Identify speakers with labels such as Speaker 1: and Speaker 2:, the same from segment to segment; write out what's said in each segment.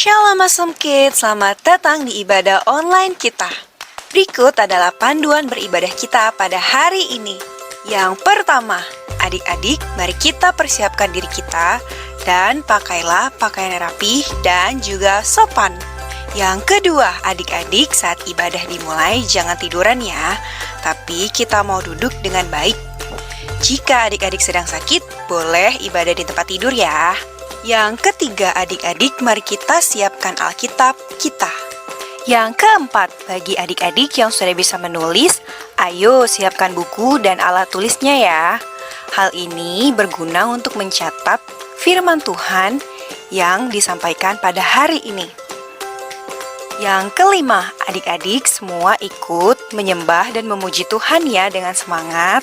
Speaker 1: Shalom Awesome Kids, selamat datang di ibadah online kita. Berikut adalah panduan beribadah kita pada hari ini. Yang pertama, adik-adik, mari kita persiapkan diri kita dan pakailah pakaian yang rapih dan juga sopan. Yang kedua, adik-adik, saat ibadah dimulai jangan tiduran ya, tapi kita mau duduk dengan baik. Jika adik-adik sedang sakit, boleh ibadah di tempat tidur ya. Yang ketiga, adik-adik, mari kita siapkan Alkitab kita. Yang keempat, bagi adik-adik yang sudah bisa menulis, ayo siapkan buku dan alat tulisnya ya. Hal ini berguna untuk mencatat firman Tuhan yang disampaikan pada hari ini. Yang kelima, adik-adik semua ikut menyembah dan memuji Tuhan ya dengan semangat.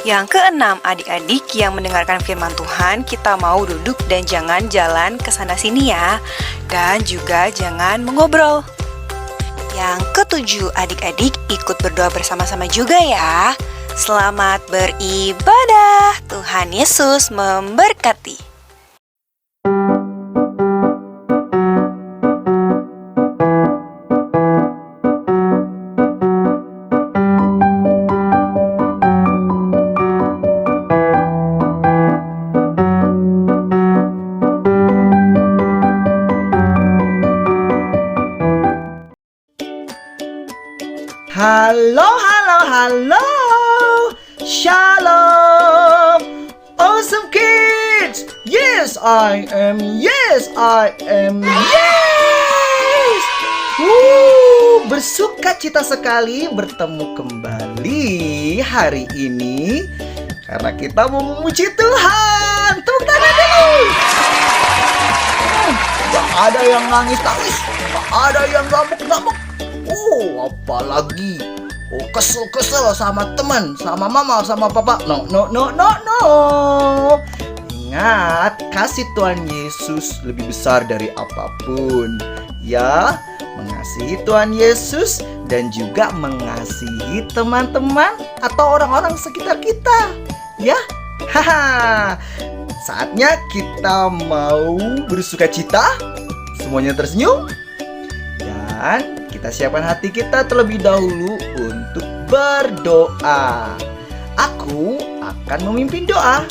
Speaker 1: Yang keenam, adik-adik yang mendengarkan firman Tuhan, kita mau duduk dan jangan jalan ke sana sini ya. Dan juga jangan mengobrol. Yang ketujuh, adik-adik ikut berdoa bersama-sama juga ya. Selamat beribadah. Tuhan Yesus memberkati.
Speaker 2: Halo, Shalom, Awesome Kids. Yes, I am. Yes. Bersuka cita sekali bertemu kembali hari ini karena kita mau memuji Tuhan. Tepuk tangan dulu. Gak ada yang nangis-nangis, gak ada yang ngamuk-ngamuk. Apalagi kesel sama teman, sama mama, sama papa. No. Ingat, kasih Tuhan Yesus lebih besar dari apapun. Ya, mengasihi Tuhan Yesus dan juga mengasihi teman-teman atau orang-orang sekitar kita. Ya, saatnya kita mau bersuka cita. Semuanya tersenyum. Dan kita siapkan hati kita terlebih dahulu untuk berdoa. Aku akan memimpin doa.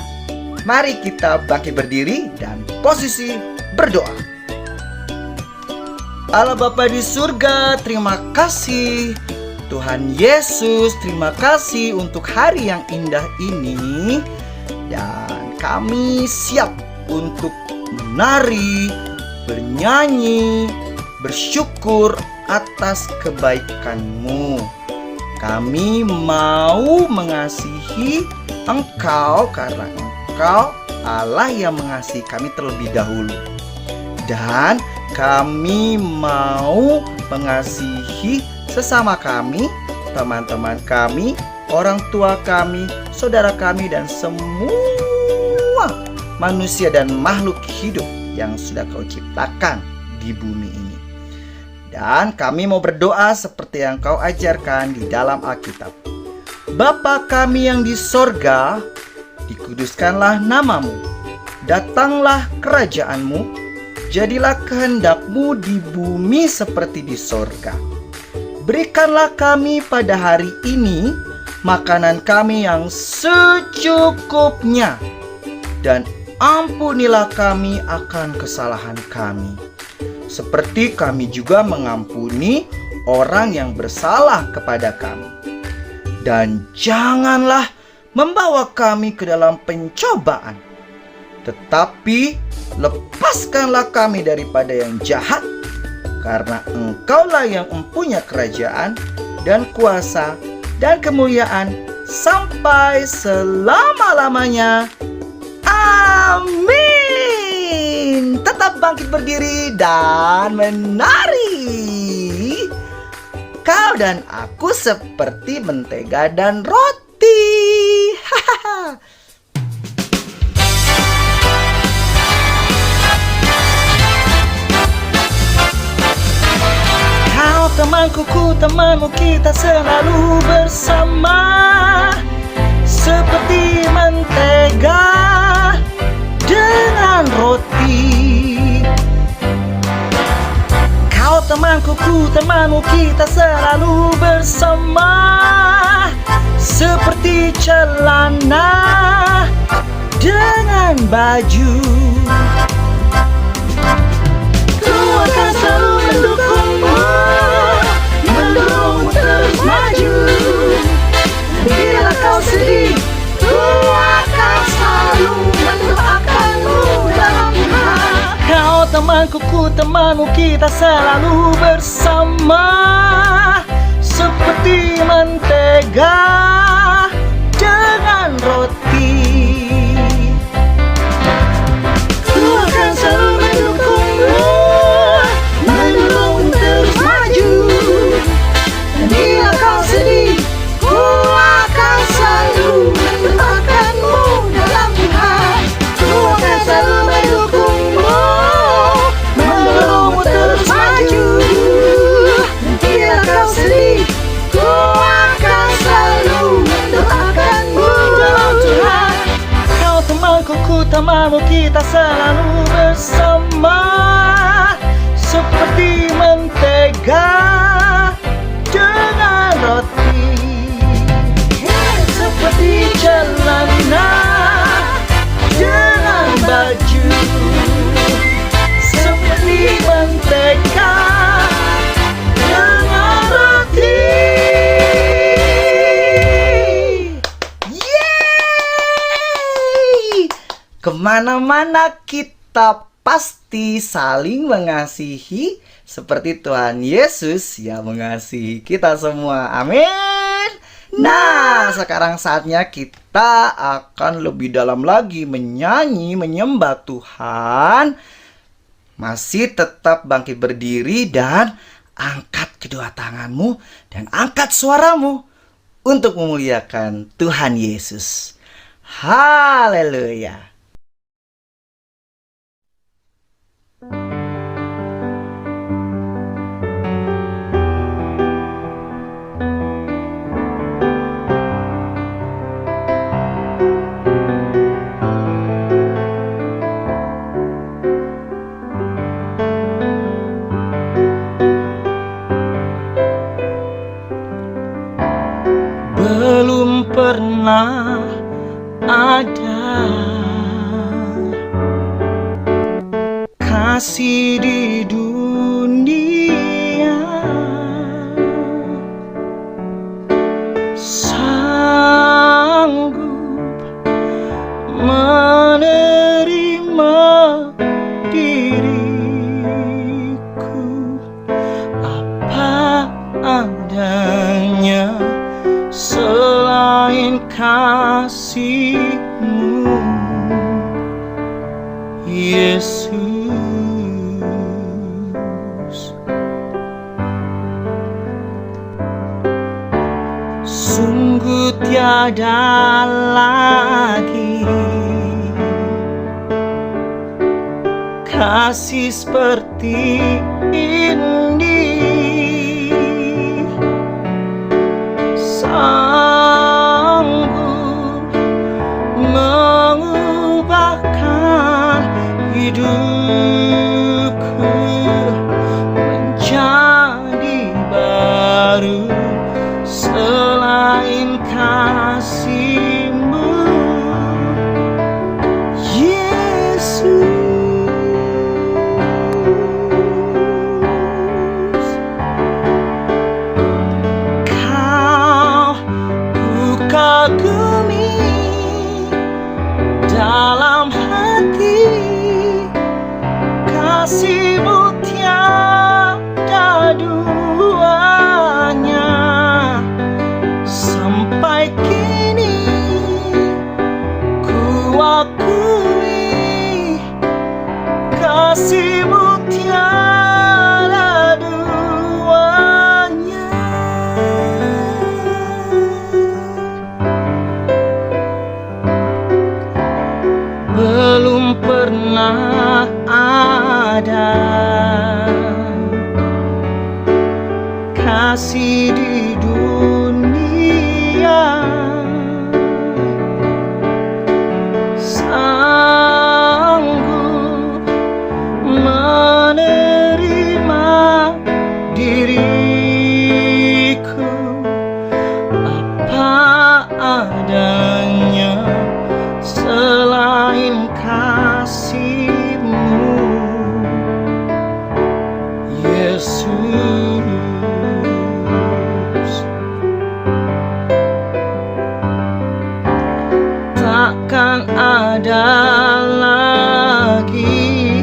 Speaker 2: Mari kita bangkit berdiri dan posisi berdoa. Allah Bapa di surga, terima kasih. Tuhan Yesus, terima kasih untuk hari yang indah ini. Dan kami siap untuk menari, bernyanyi, bersyukur atas kebaikan-Mu. Kami mau mengasihi Engkau karena Engkau Allah yang mengasihi kami terlebih dahulu. Dan kami mau mengasihi sesama kami, teman-teman kami, orang tua kami, saudara kami, dan semua manusia dan makhluk hidup yang sudah Kau ciptakan di bumi ini. Dan kami mau berdoa seperti yang Kau ajarkan di dalam Alkitab. Bapa kami yang di sorga, dikuduskanlah nama-Mu. Datanglah kerajaan-Mu. Jadilah kehendak-Mu di bumi seperti di sorga. Berikanlah kami pada hari ini makanan kami yang secukupnya. Dan ampunilah kami akan kesalahan kami, seperti kami juga mengampuni orang yang bersalah kepada kami. Dan janganlah membawa kami ke dalam pencobaan, tetapi lepaskanlah kami daripada yang jahat, karena Engkaulah yang mempunyai kerajaan dan kuasa dan kemuliaan sampai selama-lamanya. Amin. Tetap bangkit berdiri dan menari. Kau dan aku seperti mentega dan roti. Kau temanku, ku temanmu, kita selalu bersama. Seperti mentega dengan roti. temanku, ku temanmu, kita selalu bersama, seperti celana dengan baju. Ku akan selalu mendukungmu, mendorongmu terus maju. Bila kau sedih, ku akan selalu mendoakanmu dalam hati. Kau temanku, ku temanmu, kita selalu bersama, seperti mentega dengan roti. Ku akan selalu mendukungmu, mendorongmu terus maju. Bila kau sedih, ku akan selalu mendoakanmu dalam Tuhan. Ku akan selalu mendukungmu, mendorongmu terus maju. Bila kau sedih, ku akan selalu mendoakanmu dalam Tuhan. Kau temanku, ku temanmu, kita selalu bersama, seperti mentega dengan roti, seperti celana dengan baju, seperti mentega dengan roti. Yeay! Kemana-mana kita pasti saling mengasihi, seperti Tuhan Yesus yang mengasihi kita semua. Amin. Nah, sekarang saatnya kita akan lebih dalam lagi menyanyi, menyembah Tuhan. Masih tetap bangkit berdiri dan angkat kedua tanganmu dan angkat suaramu untuk memuliakan Tuhan Yesus. Haleluya. Belum pernah ada kasih di dunia sanggup menerima diriku apa adanya, selain kasih-Mu, Yesus. Sungguh tiada lagi kasih seperti ini, sanggup mengubahkan hidupku menjadi baru, selain kasih-Mu, Yesus. ada lagi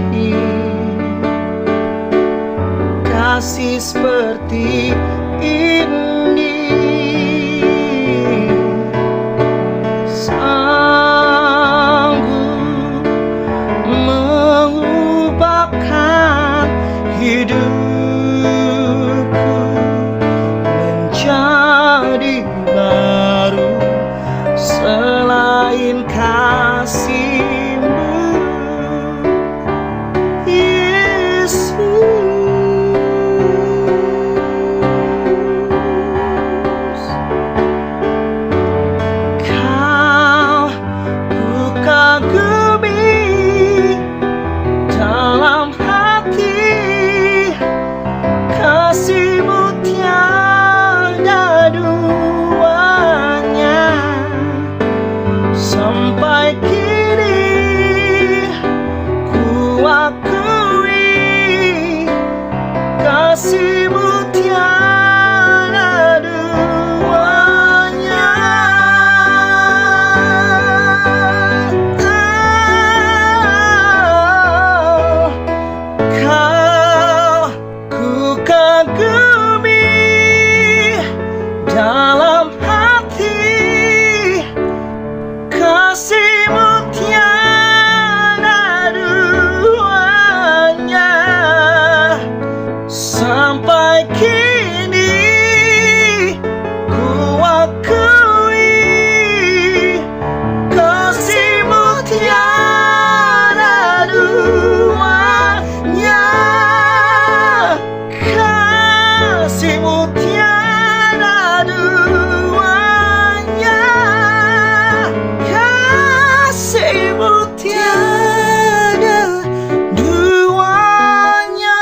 Speaker 2: kasih seperti ini, sanggup mengubahkan hidupku menjadi baru selain kasih-Mu, Yesus. Kau ku kagumi dalam hati, kasih-Mu tiada duanya. Sampai kini ku akui kasih-Mu tiada duanya. Kau ku kagumi dalam hati, kasih-Mu tiada duanya. Sampai kini ku akui kasih-Mu tiada duanya. Kasih-Mu tiada duanya. Kasih-Mu tiada duanya.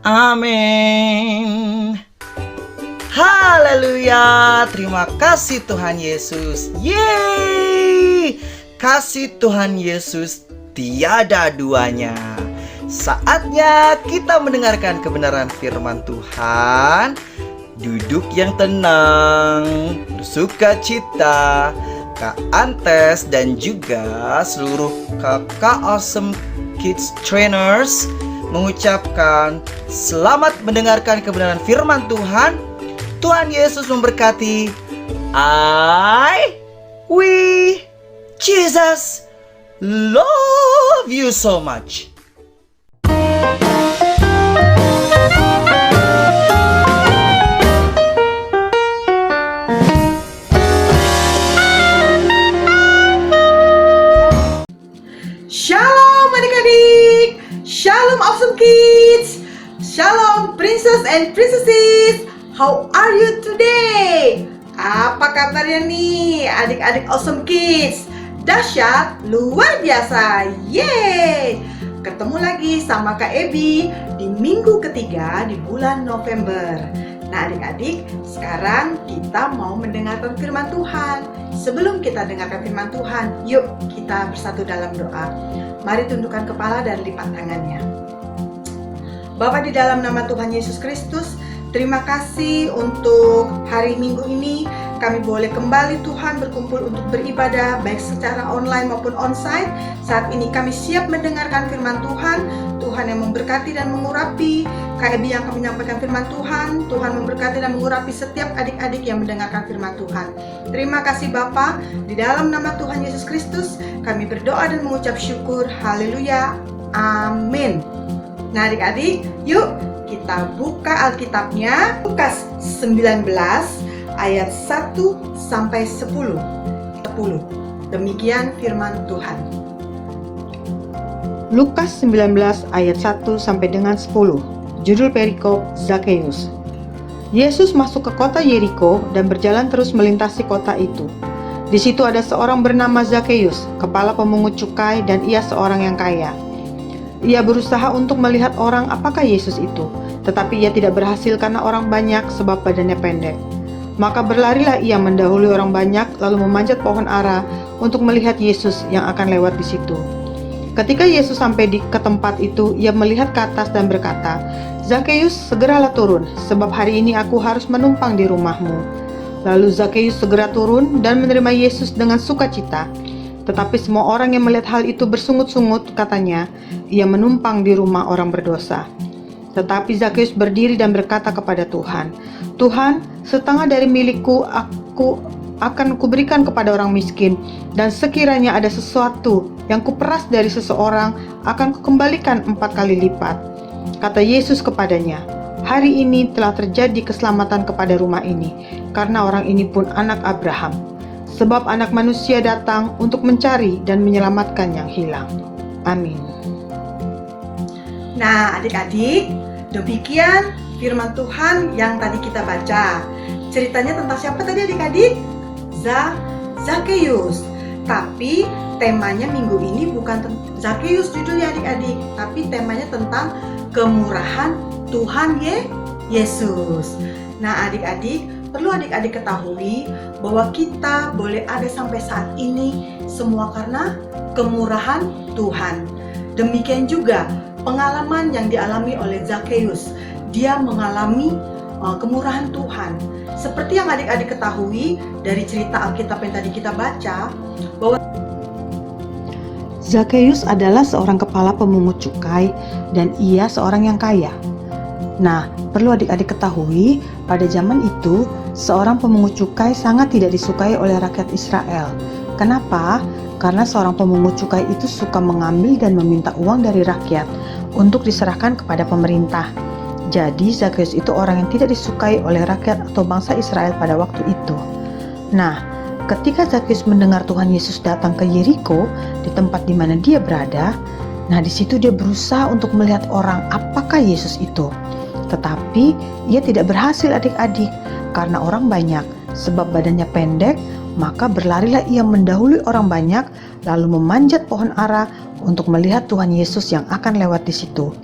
Speaker 2: Amin. Haleluya. Terima kasih Tuhan Yesus. Yeay. Kasih Tuhan Yesus tiada duanya. Saatnya kita mendengarkan kebenaran firman Tuhan. Duduk yang tenang, bersukacita. Kak Antes dan juga seluruh kakak Awesome Kids Trainers mengucapkan selamat mendengarkan kebenaran firman Tuhan. Tuhan Yesus memberkati. We, Jesus, love you so much.
Speaker 3: Shalom adik-adik, Shalom Awesome Kids, Shalom Princess and Princesses. How are you today? Apa kabarnya nih adik-adik Awesome Kids? Dahsyat, luar biasa, yeay! Ketemu lagi sama Kak Ebi di minggu ketiga di bulan November. Nah adik-adik, sekarang kita mau mendengarkan firman Tuhan. Sebelum kita dengarkan firman Tuhan, yuk kita bersatu dalam doa. Mari tundukkan kepala dan lipat tangannya. Bapa di dalam nama Tuhan Yesus Kristus, terima kasih untuk hari Minggu ini. Kami boleh kembali Tuhan berkumpul untuk beribadah baik secara online maupun onsite. Saat ini kami siap mendengarkan firman Tuhan. Tuhan yang memberkati dan mengurapi Kak Ebi yang akan menyampaikan firman Tuhan. Tuhan memberkati dan mengurapi setiap adik-adik yang mendengarkan firman Tuhan. Terima kasih Bapa. Di dalam nama Tuhan Yesus Kristus kami berdoa dan mengucap syukur. Haleluya. Amin. Nah adik-adik, yuk kita buka Alkitabnya. Lukas 19 ayat 1 sampai 10. Demikian firman Tuhan.
Speaker 4: Lukas 19 ayat 1 sampai dengan 10. Judul perikop Zakheus. Yesus masuk ke kota Yeriko dan berjalan terus melintasi kota itu. Di situ ada seorang bernama Zakheus, kepala pemungut cukai, dan ia seorang yang kaya. Ia berusaha untuk melihat orang apakah Yesus itu, tetapi ia tidak berhasil karena orang banyak sebab badannya pendek. Maka berlarilah ia mendahului orang banyak lalu memanjat pohon ara untuk melihat Yesus yang akan lewat di situ. Ketika Yesus sampai ke tempat itu, ia melihat ke atas dan berkata, "Zakheus, segeralah turun, sebab hari ini aku harus menumpang di rumahmu." Lalu Zakheus segera turun dan menerima Yesus dengan sukacita. Tetapi semua orang yang melihat hal itu bersungut-sungut, katanya, ia menumpang di rumah orang berdosa. Tetapi Zakheus berdiri dan berkata kepada Tuhan, "Tuhan, setengah dari milikku aku akan kuberikan kepada orang miskin, dan sekiranya ada sesuatu yang kuperas dari seseorang, akan kukembalikan 4 kali lipat." Kata Yesus kepadanya, "Hari ini telah terjadi keselamatan kepada rumah ini, karena orang ini pun anak Abraham. Sebab anak manusia datang untuk mencari dan menyelamatkan yang hilang." Amin.
Speaker 3: Nah, adik-adik, demikian firman Tuhan yang tadi kita baca. Ceritanya tentang siapa tadi adik-adik? Zakheus. Tapi temanya minggu ini bukan Zakheus judulnya adik-adik, tapi temanya tentang kemurahan Tuhan Yesus. Nah, adik-adik, perlu adik-adik ketahui bahwa kita boleh ada sampai saat ini semua karena kemurahan Tuhan. Demikian juga pengalaman yang dialami oleh Zakheus. Dia mengalami kemurahan Tuhan. Seperti yang adik-adik ketahui dari cerita Alkitab yang tadi kita baca, bahwa
Speaker 4: Zakheus adalah seorang kepala pemungut cukai dan ia seorang yang kaya. Nah, perlu adik-adik ketahui, pada zaman itu, seorang pemungut cukai sangat tidak disukai oleh rakyat Israel. Kenapa? Karena seorang pemungut cukai itu suka mengambil dan meminta uang dari rakyat untuk diserahkan kepada pemerintah. Jadi, Zakheus itu orang yang tidak disukai oleh rakyat atau bangsa Israel pada waktu itu. Nah, ketika Zakheus mendengar Tuhan Yesus datang ke Yeriko, di tempat di mana dia berada, nah di situ dia berusaha untuk melihat orang apakah Yesus itu. Tetapi ia tidak berhasil adik-adik karena orang banyak. Sebab badannya pendek, maka berlarilah ia mendahului orang banyak lalu memanjat pohon ara untuk melihat Tuhan Yesus yang akan lewat di situ.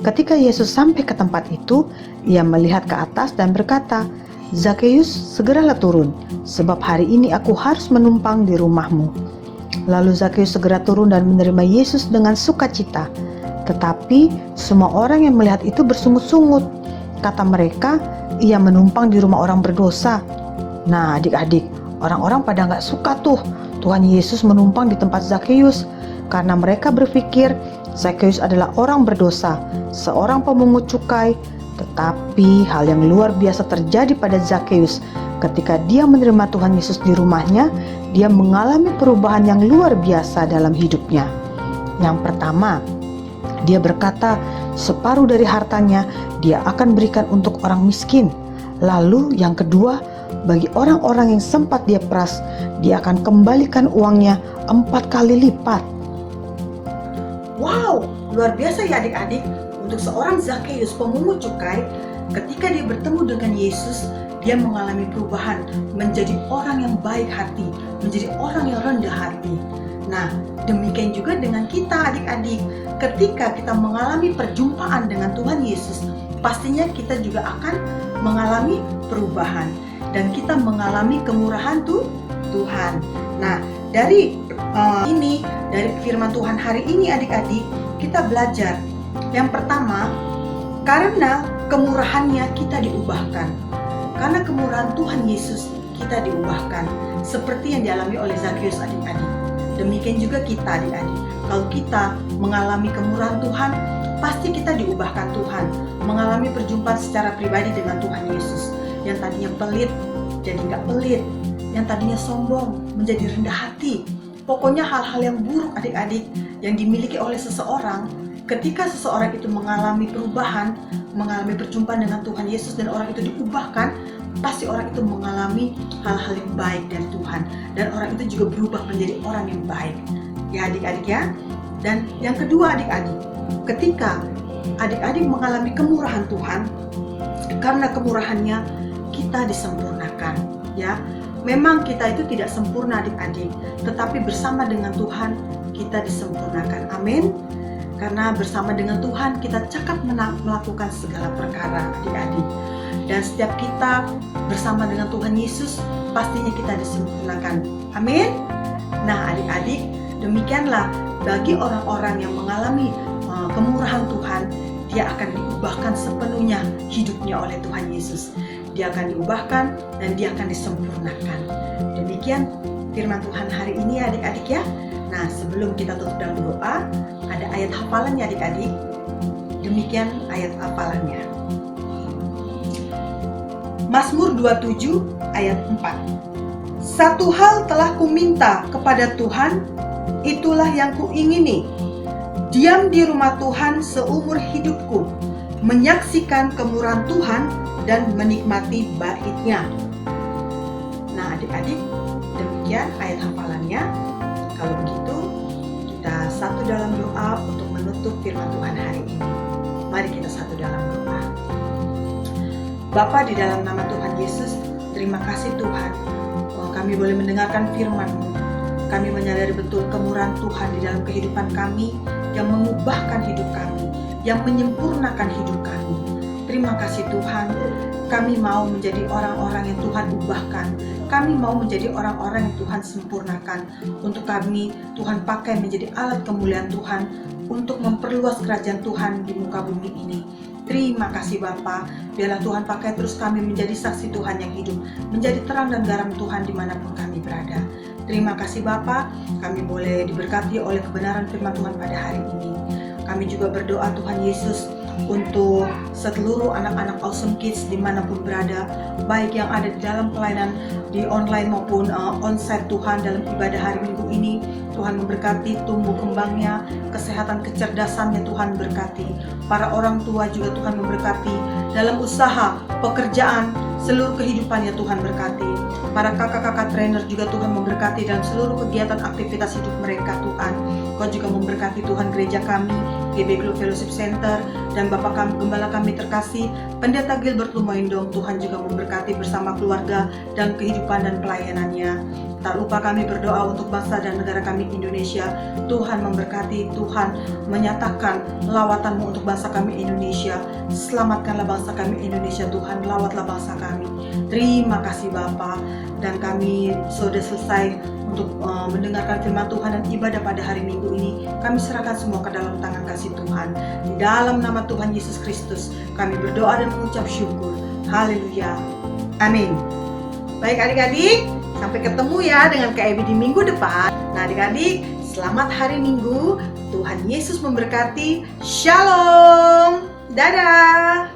Speaker 4: Ketika Yesus sampai ke tempat itu, ia melihat ke atas dan berkata, "Zakheus, segeralah turun, sebab hari ini aku harus menumpang di rumahmu." Lalu Zakheus segera turun dan menerima Yesus dengan sukacita. Tetapi semua orang yang melihat itu bersungut-sungut. Kata mereka, ia menumpang di rumah orang berdosa. Nah, adik-adik, orang-orang pada nggak suka tuh Tuhan Yesus menumpang di tempat Zakheus, karena mereka berpikir Zakheus adalah orang berdosa, seorang pemungut cukai. Tetapi hal yang luar biasa terjadi pada Zakheus. Ketika dia menerima Tuhan Yesus di rumahnya, dia mengalami perubahan yang luar biasa dalam hidupnya. Yang pertama, dia berkata separuh dari hartanya dia akan berikan untuk orang miskin. Lalu yang kedua, bagi orang-orang yang sempat dia peras, dia akan kembalikan uangnya 4 kali lipat.
Speaker 3: wow, luar biasa ya adik-adik. Untuk seorang Zakheus pemungut cukai, ketika dia bertemu dengan Yesus, dia mengalami perubahan menjadi orang yang baik hati, menjadi orang yang rendah hati. Nah, demikian juga dengan kita adik-adik. Ketika kita mengalami perjumpaan dengan Tuhan Yesus, pastinya kita juga akan mengalami perubahan dan kita mengalami kemurahan Tuhan. Nah, dari dari firman Tuhan hari ini adik-adik, kita belajar. Yang pertama, karena kemurahannya kita diubahkan. Karena kemurahan Tuhan Yesus kita diubahkan. Seperti yang dialami oleh Zakheus adik-adik. Demikian juga kita adik-adik. Kalau kita mengalami kemurahan Tuhan, pasti kita diubahkan Tuhan. Mengalami perjumpaan secara pribadi dengan Tuhan Yesus. Yang tadinya pelit, jadi nggak pelit. Yang tadinya sombong, menjadi rendah hati. Pokoknya hal-hal yang buruk adik-adik yang dimiliki oleh seseorang, ketika seseorang itu mengalami perubahan, mengalami perjumpaan dengan Tuhan Yesus dan orang itu diubahkan, pasti orang itu mengalami hal-hal yang baik dari Tuhan. Dan orang itu juga berubah menjadi orang yang baik. Ya adik-adik ya. Dan yang kedua adik-adik, ketika adik-adik mengalami kemurahan Tuhan, karena kemurahannya kita disempurnakan. Ya, memang kita itu tidak sempurna adik-adik, tetapi bersama dengan Tuhan kita disempurnakan. Amin. Karena bersama dengan Tuhan kita cakap melakukan segala perkara adik-adik. Dan setiap kita bersama dengan Tuhan Yesus, pastinya kita disempurnakan. Amin. Nah adik-adik, Demikianlah bagi orang-orang yang mengalami kemurahan Tuhan, dia akan diubahkan sepenuhnya hidupnya oleh Tuhan Yesus. Dia akan diubahkan dan dia akan disempurnakan. Demikian firman Tuhan hari ini adik-adik ya. Nah, sebelum kita tutup dalam doa, ada ayat hafalannya adik-adik. Demikian ayat hafalannya. Mazmur 27 ayat 4. Satu hal telah kuminta kepada Tuhan, itulah yang kuingini. Diam di rumah Tuhan seumur hidupku, menyaksikan kemurahan Tuhan dan menikmati bait-Nya. Nah, adik-adik, demikian ayat hafalannya. Kalau begitu, kita satu dalam doa untuk menutup firman Tuhan hari ini. Mari kita satu dalam doa. Bapa, di dalam nama Tuhan Yesus, terima kasih Tuhan. Kami boleh mendengarkan firman-Mu. Kami menyadari betul kemurahan Tuhan di dalam kehidupan kami, yang mengubahkan hidup kami, yang menyempurnakan hidup kami. Terima kasih Tuhan, kami mau menjadi orang-orang yang Tuhan ubahkan. Kami mau menjadi orang-orang yang Tuhan sempurnakan. Untuk kami, Tuhan pakai menjadi alat kemuliaan Tuhan untuk memperluas kerajaan Tuhan di muka bumi ini. Terima kasih Bapa, biarlah Tuhan pakai terus kami menjadi saksi Tuhan yang hidup, menjadi terang dan garam Tuhan dimanapun kami berada. Terima kasih Bapa, kami boleh diberkati oleh kebenaran firman Tuhan pada hari ini. Kami juga berdoa Tuhan Yesus untuk seluruh anak-anak Awesome Kids dimanapun berada, baik yang ada di dalam pelayanan di online maupun onsite Tuhan dalam ibadah hari Minggu ini. Tuhan memberkati tumbuh kembangnya, kesehatan kecerdasannya Tuhan berkati. Para orang tua juga Tuhan memberkati dalam usaha, pekerjaan, seluruh kehidupannya Tuhan berkati. Para kakak-kakak trainer juga Tuhan memberkati dalam seluruh kegiatan aktivitas hidup mereka Tuhan. Kau juga memberkati Tuhan gereja kami, GB Globe Fellowship Center, dan Bapak kami, Gembala kami terkasih, Pendeta Gilbert Lumoindong. Tuhan juga memberkati bersama keluarga dan kehidupan dan pelayanannya. Tak lupa kami berdoa untuk bangsa dan negara kami Indonesia. Tuhan memberkati, Tuhan menyatakan lawatan-Mu untuk bangsa kami Indonesia. Selamatkanlah bangsa kami Indonesia Tuhan, lawatlah bangsa kami. Terima kasih Bapa. Dan kami sudah selesai untuk mendengarkan firman Tuhan dan ibadah pada hari Minggu ini. Kami serahkan semua ke dalam tangan kasih Tuhan. Di dalam nama Tuhan Yesus Kristus kami berdoa dan mengucap syukur. Haleluya. Amin. Baik adik-adik, sampai ketemu ya dengan Kak Ebi di minggu depan. Nah adik-adik, selamat hari Minggu. Tuhan Yesus memberkati. Shalom. Dadah.